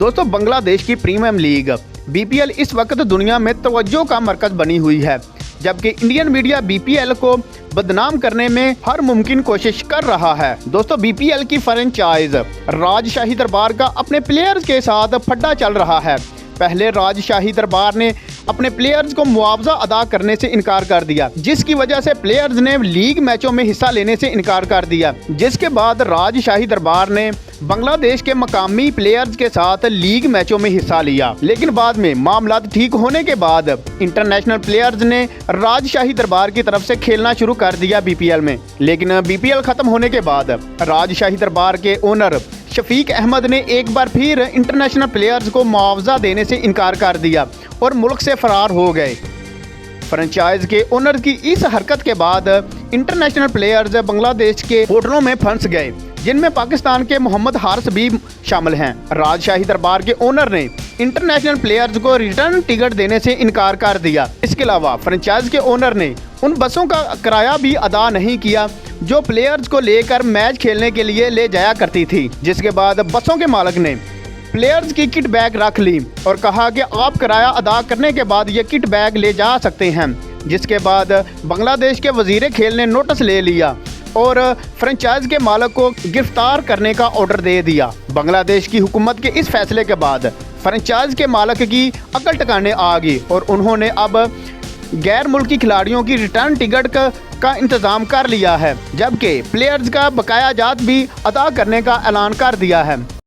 दोस्तों, बांग्लादेश की premiere league BPL इस वक्त दुनिया में तवज्जो का मरकज बनी हुई है, जबकि इंडियन मीडिया बीपीएल को बदनाम करने में हर मुमकिन कोशिश कर रहा है। दोस्तों, बीपीएल की फ्रेंचाइज राजशाही दरबार का अपने प्लेयर्स के साथ फड्डा चल रहा है। पहले राजशाही दरबार ने अपने प्लेयर्स को मुआवजा अदा करने से इनकार कर दिया, जिसकी वजह से प्लेयर्स ने लीग मैचों में हिस्सा लेने से इनकार कर दिया। जिसके बाद राजशाही दरबार ने बांग्लादेश के मकामी प्लेयर्स के साथ लीग मैचों में हिस्सा लिया, लेकिन बाद में मामला ठीक होने के बाद इंटरनेशनल प्लेयर्स ने राजशाही दरबार की तरफ से खेलना शुरू कर दिया बीपीएल में। लेकिन बीपीएल खत्म होने के बाद राजशाही दरबार के ओनर शफीक अहमद ने एक बार फिर इंटरनेशनल प्लेयर्स को मुआवजा देने से इनकार कर दिया और मुल्क से फरार हो गए। फ्रेंचाइज के ओनर की इस हरकत के बाद इंटरनेशनल प्लेयर्स बांग्लादेश के होटलों में फंस गए, जिनमें पाकिस्तान के मोहम्मद हारिस भी शामिल हैं। राजशाही दरबार के ओनर ने इंटरनेशनल प्लेयर्स को रिटर्न टिकट देने से इनकार कर दिया। इसके अलावा फ्रेंचाइज के ओनर ने उन बसों का किराया भी अदा नहीं किया जो प्लेयर्स को लेकर मैच खेलने के लिए ले जाया करती थी। जिसके बाद बसों के मालिक ने प्लेयर्स की किट बैग रख ली और कहा कि आप किराया अदा करने के बाद ये किट बैग ले जा सकते हैं। जिसके बाद बांग्लादेश के वजीर खेल ने नोटिस ले लिया और फ्रेंचाइज के मालिक को गिरफ्तार करने का ऑर्डर दे दिया। बांग्लादेश की हुकूमत के इस फैसले के बाद फ्रेंचाइज के मालिक की अकल ठिकाने आ गई और उन्होंने अब गैर मुल्की खिलाड़ियों की रिटर्न टिकट का इंतज़ाम कर लिया है, जबकि प्लेयर्स का बकाया जात भी अदा करने का ऐलान कर दिया है।